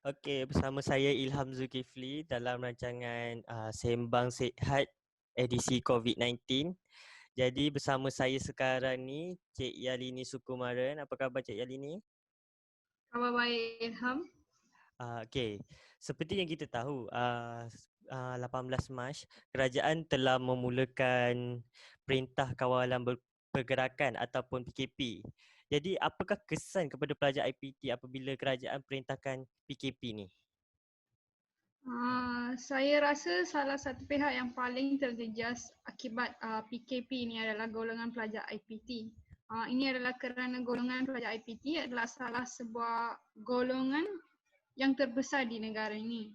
Okey, bersama saya Ilham Zulkifli dalam rancangan Sembang Sihat edisi COVID-19. Jadi bersama saya sekarang ni Cik Yalini Sukumaran. Apa khabar Cik Yalini? Khabar baik, Ilham. Okey, seperti yang kita tahu, 18 Mac kerajaan telah memulakan Perintah Kawalan Pergerakan ataupun PKP. Jadi apakah kesan kepada pelajar IPT apabila kerajaan perintahkan PKP ni? Saya rasa salah satu pihak yang paling terjejas akibat PKP ini adalah golongan pelajar IPT. Ini adalah kerana golongan pelajar IPT adalah salah sebuah golongan yang terbesar di negara ini.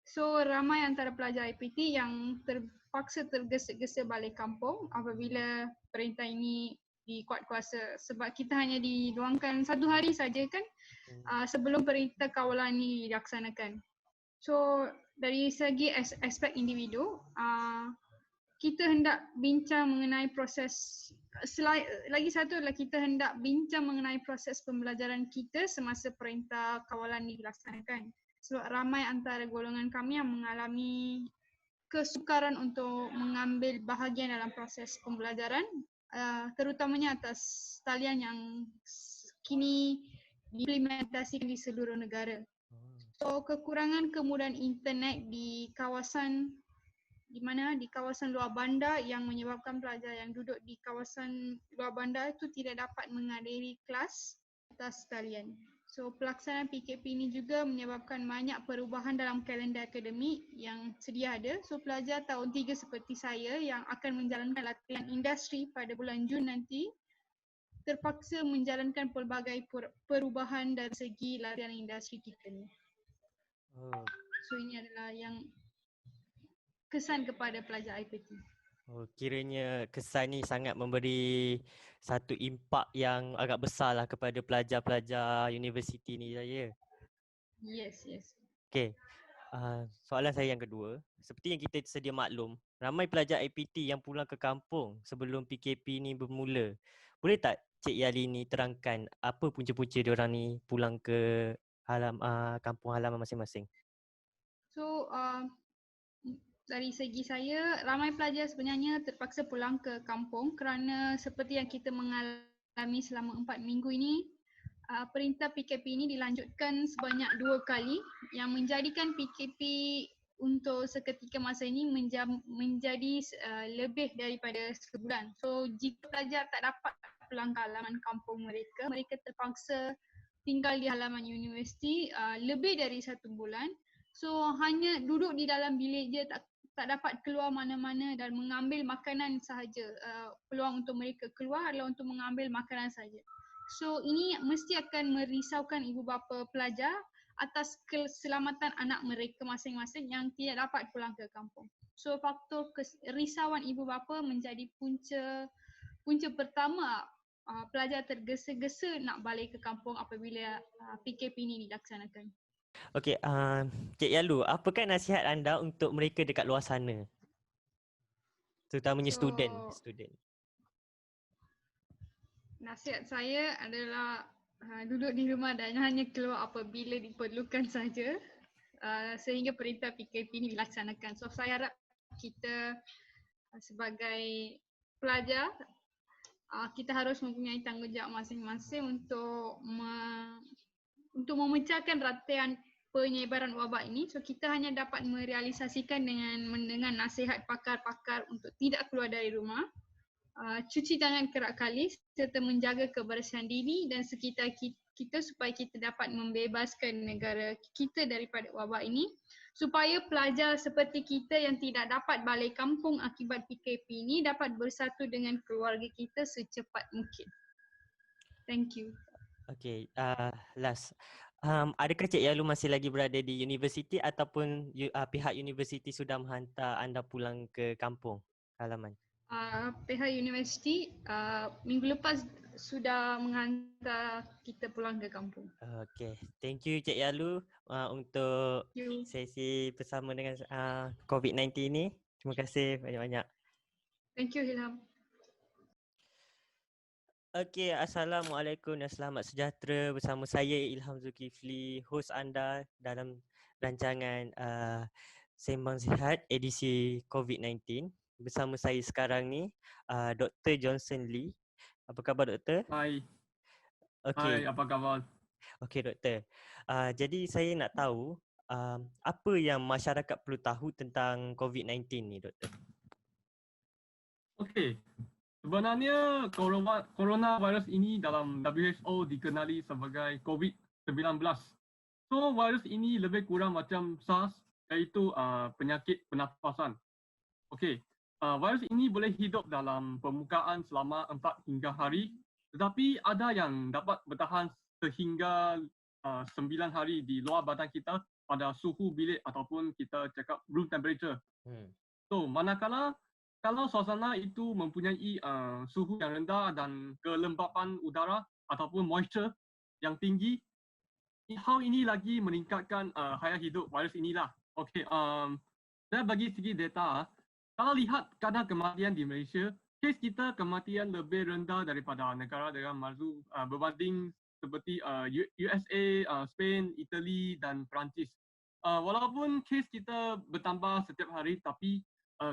So ramai antara pelajar IPT yang terpaksa tergesa-gesa balik kampung apabila perintah ini dikuat kuasa, sebab kita hanya diluangkan 1 hari saja kan sebelum perintah kawalan ini dilaksanakan. So dari segi aspek individu, kita hendak bincang mengenai proses, lagi satu adalah kita hendak bincang mengenai proses pembelajaran kita semasa perintah kawalan dilaksanakan. Sebab ramai antara golongan kami yang mengalami kesukaran untuk mengambil bahagian dalam proses pembelajaran, terutamanya atas talian yang kini diimplementasikan di seluruh negara. So kekurangan kemudahan internet di kawasan di kawasan luar bandar yang menyebabkan pelajar yang duduk di kawasan luar bandar itu tidak dapat menghadiri kelas atas talian. So pelaksanaan PKP ini juga menyebabkan banyak perubahan dalam kalender akademik yang sedia ada. So pelajar tahun 3 seperti saya yang akan menjalankan latihan industri pada bulan Jun nanti terpaksa menjalankan pelbagai perubahan dari segi latihan industri kita ni. So ini adalah yang kesan kepada pelajar IPT. Kiranya kesan ni sangat memberi satu impak yang agak besar lah kepada pelajar-pelajar universiti ni saya. Yes. Okey, soalan saya yang kedua. Seperti yang kita sedia maklum, ramai pelajar IPT yang pulang ke kampung sebelum PKP ni bermula. Boleh tak Cik Yalini terangkan apa punca-punca diorang ni pulang ke kampung halaman masing-masing? So dari segi saya, ramai pelajar sebenarnya terpaksa pulang ke kampung kerana seperti yang kita mengalami selama 4 minggu ini, perintah PKP ini dilanjutkan sebanyak 2 kali yang menjadikan PKP untuk seketika masa ini menjadi lebih daripada sebulan. So jika pelajar tak dapat pulang ke halaman kampung mereka, mereka terpaksa tinggal di halaman universiti lebih dari 1 bulan. So hanya duduk di dalam bilik je, tak dapat keluar mana-mana dan mengambil makanan sahaja. Peluang untuk mereka keluar adalah untuk mengambil makanan sahaja. So ini mesti akan merisaukan ibu bapa pelajar atas keselamatan anak mereka masing-masing yang tidak dapat pulang ke kampung. So faktor risauan ibu bapa menjadi punca pertama pelajar tergesa-gesa nak balik ke kampung apabila PKP ini dilaksanakan. Okey, Cik Yalu, apakah nasihat anda untuk mereka dekat luar sana? Terutamanya student. Nasihat saya adalah duduk di rumah dan hanya keluar apabila diperlukan saja sehingga perintah PKP ini dilaksanakan. So saya harap kita sebagai pelajar kita harus mempunyai tanggungjawab masing-masing untuk memecahkan rantaian penyebaran wabak ini. So kita hanya dapat merealisasikan dengan mendengar nasihat pakar-pakar untuk tidak keluar dari rumah, cuci tangan kerap kali serta menjaga kebersihan diri dan sekitar kita supaya kita dapat membebaskan negara kita daripada wabak ini, supaya pelajar seperti kita yang tidak dapat balik kampung akibat PKP ini dapat bersatu dengan keluarga kita secepat mungkin. Thank you. Okey, last. Adakah Cik Yalu masih lagi berada di universiti ataupun pihak universiti sudah menghantar anda pulang ke kampung halaman? Pihak universiti minggu lepas sudah menghantar kita pulang ke kampung. Okey, thank you Cik Yalu untuk sesi bersama dengan COVID-19 ni. Terima kasih banyak-banyak. Thank you Ilham. Okey, Assalamualaikum dan selamat sejahtera bersama saya Ilham Zulkifli, hos anda dalam rancangan Sembang Sihat edisi COVID-19. Bersama saya sekarang ni Dr. Johnson Lee. Apa khabar doktor? Hai, Okey, apa khabar? okey doktor. Jadi saya nak tahu apa yang masyarakat perlu tahu tentang COVID-19 ni doktor? Okey, sebenarnya coronavirus ini dalam WHO dikenali sebagai COVID-19. So, virus ini lebih kurang macam SARS, iaitu penyakit pernafasan. Okey, virus ini boleh hidup dalam permukaan selama 4 hingga hari, tetapi ada yang dapat bertahan sehingga 9 hari di luar badan kita pada suhu bilik ataupun kita cakap room temperature. So, manakala kalau suasana itu mempunyai suhu yang rendah dan kelembapan udara ataupun moisture yang tinggi, hal ini lagi meningkatkan hayat hidup virus inilah. Okey, saya bagi sedikit data. Kalau lihat kadar kematian di Malaysia, kes kita kematian lebih rendah daripada negara-negara maju berbanding seperti USA, Spain, Italy dan Perancis. Walaupun kes kita bertambah setiap hari, tapi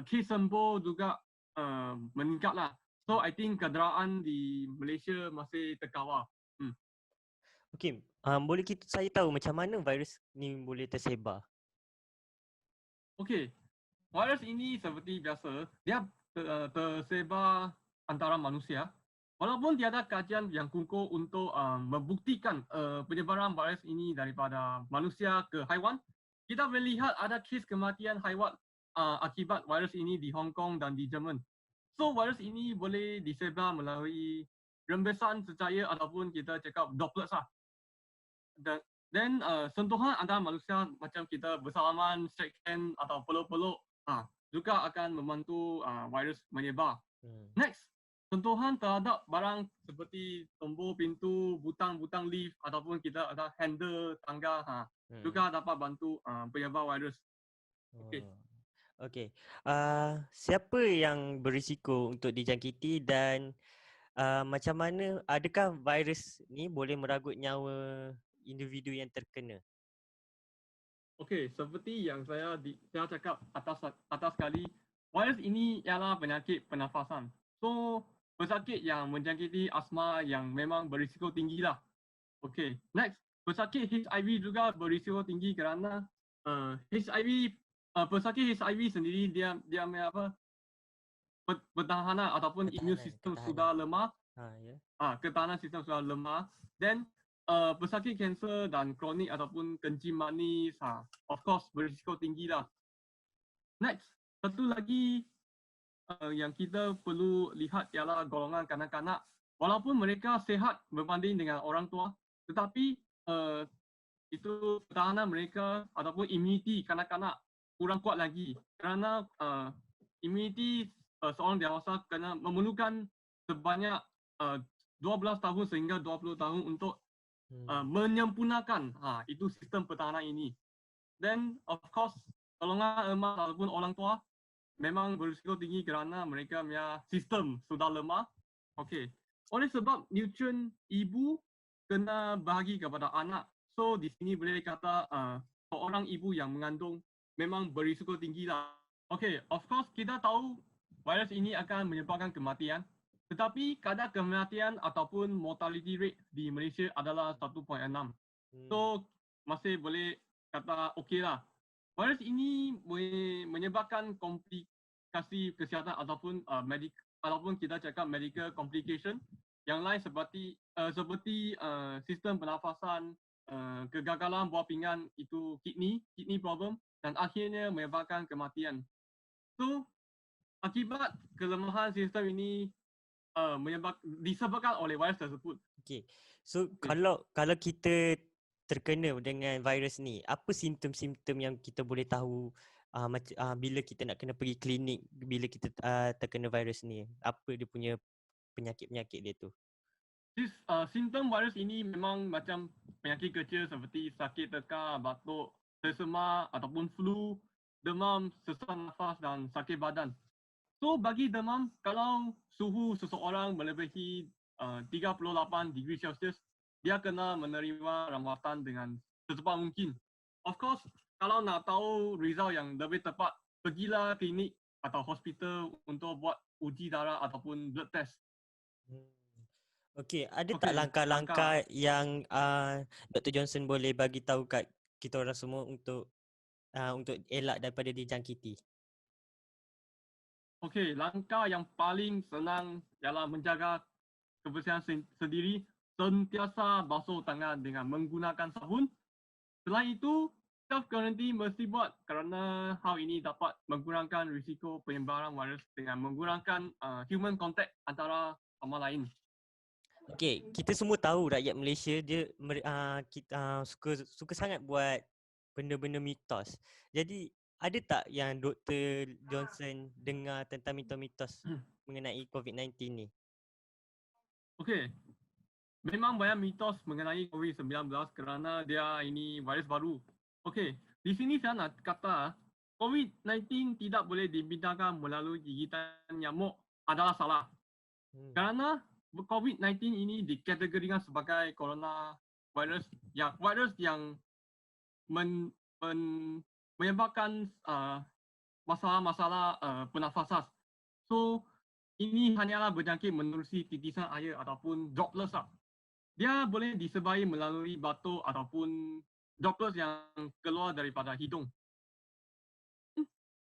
kes sembuh juga meningkatlah. So I think kederaan di Malaysia masih terkawal. Okey, boleh saya tahu macam mana virus ni boleh tersebar? Okey, virus ini seperti biasa, dia tersebar antara manusia. Walaupun tiada kajian yang kukuh untuk membuktikan penyebaran virus ini daripada manusia ke haiwan, kita melihat ada kes kematian haiwan akibat virus ini di Hong Kong dan di Jerman. So, virus ini boleh disebar melalui rembesan cecair ataupun kita cakap droplets lah. Dan sentuhan antara manusia macam kita bersalaman, shake hand atau peluk-peluk juga akan membantu virus menyebar. Next, sentuhan terhadap barang seperti tombol pintu, butang-butang lift ataupun kita ada handle tangga juga dapat bantu penyebar virus. Okey. Okey. Siapa yang berisiko untuk dijangkiti dan macam mana, adakah virus ni boleh meragut nyawa individu yang terkena? Okey, seperti yang saya cakap atas sekali, virus ini ialah penyakit pernafasan. So, pesakit yang menjangkiti asma yang memang berisiko tinggi lah. Okey, next, pesakit HIV juga berisiko tinggi kerana pesakit HIV sendiri dia pertahanan ataupun immune system sudah lemah. Ketahanan sistem sudah lemah. Then pesakit kanser dan kronik ataupun kencing manis, of course berisiko tinggi lah. Next, satu lagi yang kita perlu lihat ialah golongan kanak-kanak. Walaupun mereka sihat berbanding dengan orang tua, tetapi itu pertahanan mereka ataupun imuniti kanak-kanak kurang kuat lagi kerana imuniti seorang dewasa kena memerlukan sebanyak 12 tahun sehingga 20 tahun untuk menyempurnakan itu sistem pertahanan ini. Then of course golongan emas ataupun orang tua memang berisiko tinggi kerana mereka punya sistem sudah lemah. Okey. Oleh sebab nutrien ibu kena bahagi kepada anak. So di sini boleh kata seorang ibu yang mengandung memang berisiko tinggi lah. Okey, of course kita tahu virus ini akan menyebabkan kematian. Tetapi kadar kematian ataupun mortality rate di Malaysia adalah 1.6. So masih boleh kata okey lah. Virus ini boleh menyebabkan komplikasi kesihatan ataupun ataupun kita cakap medical complication yang lain seperti sistem pernafasan, kegagalan buah pinggan itu kidney problem dan akhirnya menyebabkan kematian. So akibat kelemahan sistem ini disebabkan oleh virus tersebut. Okey. So kalau kita terkena dengan virus ni, apa simptom-simptom yang kita boleh tahu bila kita nak kena pergi klinik bila kita terkena virus ni? Apa dia punya penyakit-penyakit dia tu? Simptom virus ini memang macam penyakit kecil seperti sakit tekak, batuk, sesama ataupun flu, demam, sesak nafas dan sakit badan. So bagi demam, kalau suhu seseorang melebihi 38 degree Celsius, dia kena menerima rawatan dengan secepat mungkin. Of course, kalau nak tahu result yang lebih tepat, pergilah klinik atau hospital untuk buat uji darah ataupun blood test. Okey, ada tak langkah-langkah yang Dr. Johnson boleh bagi tahu kat kita orang semua untuk elak daripada dijangkiti? Okey, langkah yang paling senang ialah menjaga kebersihan sendiri, sentiasa basuh tangan dengan menggunakan sabun. Selain itu, self quarantine mesti buat kerana hal ini dapat mengurangkan risiko penyebaran virus dengan menggunakan human contact antara sama lain. Okey, kita semua tahu rakyat Malaysia dia suka sangat buat benda-benda mitos. Jadi ada tak yang Dr. Johnson dengar tentang mitos-mitos mengenai COVID-19 ni? Okey. Memang banyak mitos mengenai COVID-19 kerana dia ini virus baru. Okey, di sini saya nak kata COVID-19 tidak boleh dibidangkan melalui gigitan nyamuk adalah salah. Kerana COVID-19 ini dikategorikan sebagai coronavirus yang menyebabkan masalah-masalah pernafasan. So, ini hanyalah berjangkit menerusi titisan air ataupun droplets lah. Dia boleh disebarai melalui batuk ataupun droplets yang keluar daripada hidung.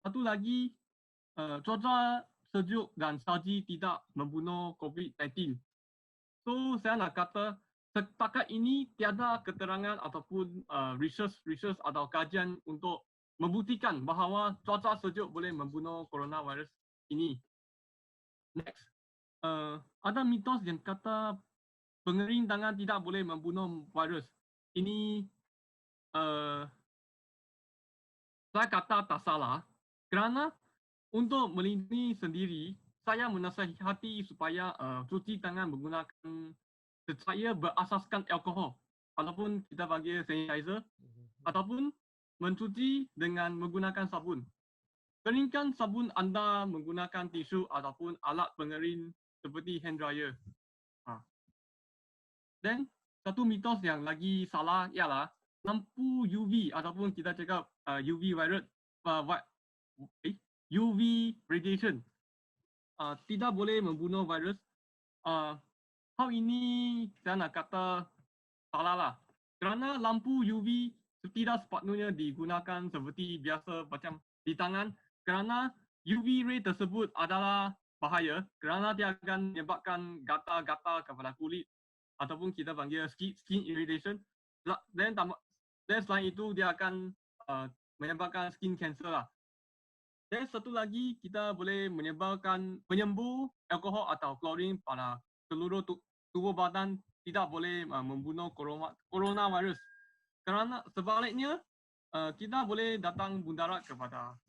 Satu lagi, cuaca sejuk dan salji tidak membunuh COVID-19. So, saya nak kata setakat ini tiada keterangan ataupun research atau kajian untuk membuktikan bahawa cuaca sejuk boleh membunuh coronavirus ini. Next, ada mitos yang kata pengering tangan tidak boleh membunuh virus. Ini saya kata tak salah kerana untuk melindungi sendiri, saya menasihati supaya cuci tangan menggunakan secaya berasaskan alkohol ataupun kita panggil sanitizer ataupun mencuci dengan menggunakan sabun. Keringkan sabun anda menggunakan tisu ataupun alat pengering seperti hand dryer. Dan satu mitos yang lagi salah ialah lampu UV ataupun kita cakap UV virus, UV radiation tidak boleh membunuh virus. Hal ini saya nak kata salah lah. Kerana lampu UV tidak sepatutnya digunakan seperti biasa macam di tangan. Kerana UV ray tersebut adalah bahaya kerana dia akan menyebabkan gatal-gatal kepada kulit ataupun kita panggil skin irritation. Dan selain itu dia akan menyebabkan skin cancer lah. Dan satu lagi, kita boleh menyembuh alkohol atau klorin pada seluruh tubuh badan tidak boleh membunuh coronavirus. Kerana sebaliknya, kita boleh datang mudarat kepada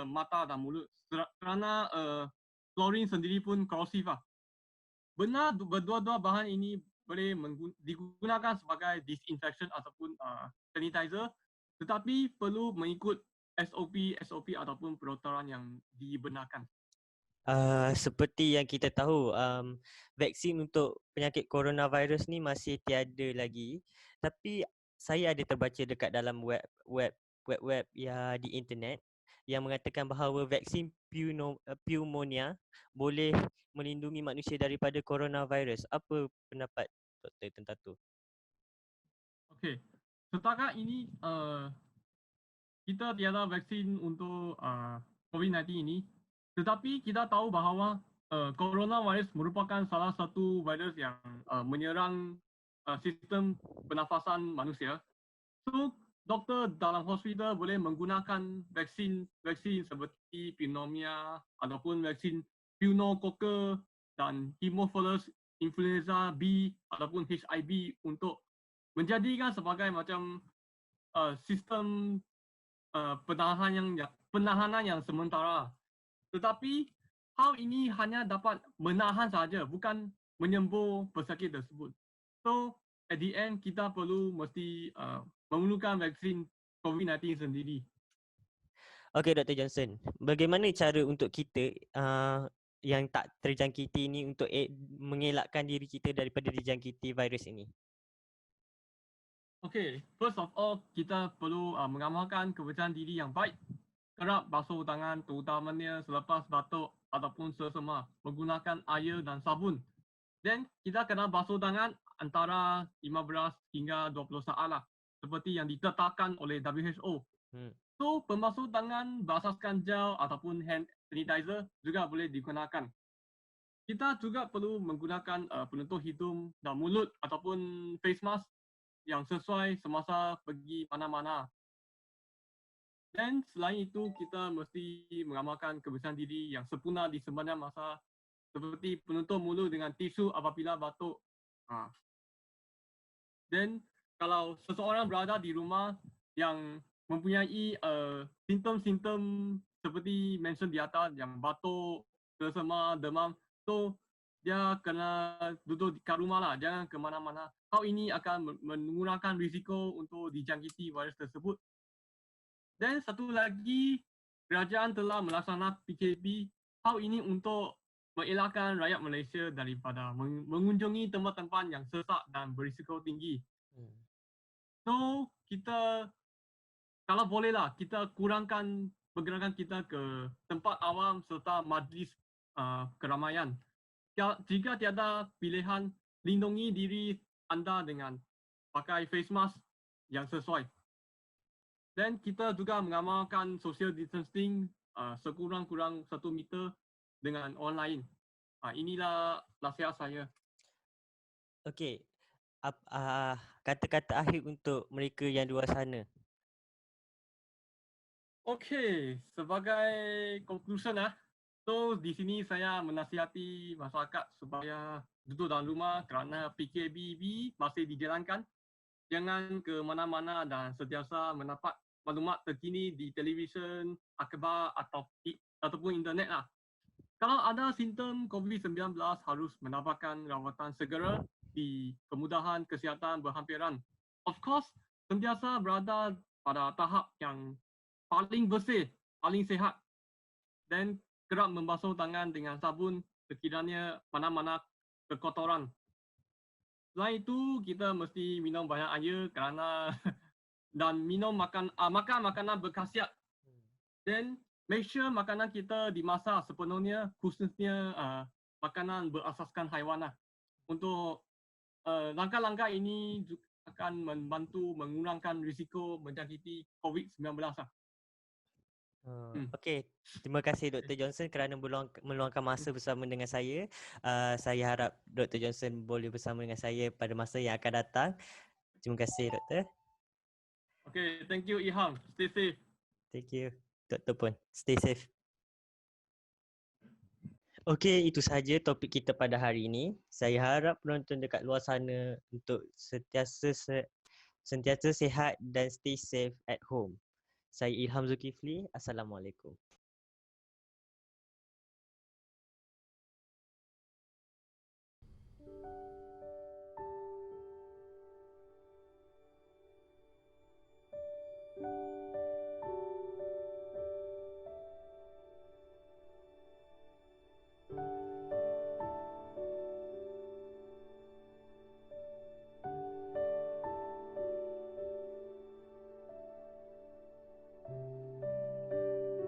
mata dan mulut kerana klorin sendiri pun korosif lah. Benar berdua-dua bahan ini boleh digunakan sebagai disinfection ataupun sanitizer, tetapi perlu mengikut SOP ataupun peraturan yang dibenarkan. Seperti yang kita tahu, vaksin untuk penyakit coronavirus ni masih tiada lagi. Tapi saya ada terbaca dekat dalam web ya di internet yang mengatakan bahawa vaksin pneumonia boleh melindungi manusia daripada coronavirus. Apa pendapat doktor tentang tu? Okey, setakat ini kita tiada vaksin untuk COVID-19 ini, tetapi kita tahu bahawa coronavirus merupakan salah satu virus yang menyerang sistem pernafasan manusia. So, doktor dalam hospital boleh menggunakan vaksin seperti pneumonia ataupun vaksin pneumococcal dan Haemophilus influenza B ataupun HIV untuk menjadikan sebagai macam sistem penahanan yang sementara. Tetapi hal ini hanya dapat menahan saja, bukan menyembuh pesakit tersebut. So at the end kita perlu mesti memerlukan vaksin COVID-19 sendiri. Okey Dr. Johnson, bagaimana cara untuk kita yang tak terjangkiti ini untuk mengelakkan diri kita daripada dijangkiti virus ini? Okay, first of all, kita perlu mengamalkan kebersihan diri yang baik. Kerap basuh tangan terutamanya selepas batuk ataupun sesama menggunakan air dan sabun. Dan kita kena basuh tangan antara 15 hingga 20 saat lah, seperti yang ditetapkan oleh WHO. So, pembasuh tangan berasaskan gel ataupun hand sanitizer juga boleh digunakan. Kita juga perlu menggunakan penutup hidung dan mulut ataupun face mask yang sesuai semasa pergi mana-mana. Dan selain itu, kita mesti mengamalkan kebersihan diri yang sempurna di sepanjang masa, seperti penutup mulut dengan tisu apabila batuk. Dan kalau seseorang berada di rumah yang mempunyai simptom-simptom seperti mention di atas, yang batuk, sesama, demam, so dia kena duduk kat rumah lah, jangan ke mana-mana. Hal ini akan mengurangkan risiko untuk dijangkiti virus tersebut. Dan satu lagi, kerajaan telah melaksanakan PKP. Hal ini untuk mengelakkan rakyat Malaysia daripada mengunjungi tempat-tempat yang sesak dan berisiko tinggi. So, kita kalau bolehlah kita kurangkan pergerakan kita ke tempat awam serta majlis keramaian. Jika tiada pilihan, lindungi diri anda dengan pakai face mask yang sesuai. Dan kita juga mengamalkan social distancing sekurang-kurang 1 meter dengan orang lain. Inilah nasihat saya. Okey. Kata-kata akhir untuk mereka yang di luar sana. Okey, sebagai conclusion so di sini saya menasihati masyarakat supaya duduk dalam rumah kerana PKPB masih dijalankan. Jangan ke mana-mana dan sentiasa mendapat maklumat terkini di televisyen, akhbar ataupun internet lah. Kalau ada simptom COVID-19 harus mendapatkan rawatan segera di kemudahan kesihatan berhampiran. Of course, sentiasa berada pada tahap yang paling bersih, paling sihat dan kerap membasuh tangan dengan sabun sekiranya mana-mana kekotoran. Selain itu, kita mesti minum banyak air kerana dan makan makanan berkhasiat. Dan make sure makanan kita dimasak sepenuhnya, khususnya makanan berasaskan haiwan lah. Untuk langkah-langkah ini akan membantu mengurangkan risiko menjangkiti COVID-19 lah. Okey, terima kasih Dr. Johnson kerana meluangkan masa bersama dengan saya. Saya harap Dr. Johnson boleh bersama dengan saya pada masa yang akan datang. Terima kasih Doktor. Okay, thank you Ilham. Stay safe. Thank you. Doktor pun stay safe. Okey, itu sahaja topik kita pada hari ini. Saya harap penonton dekat luar sana untuk sentiasa sihat dan stay safe at home. Saya Ilham Zulkifli. Assalamualaikum.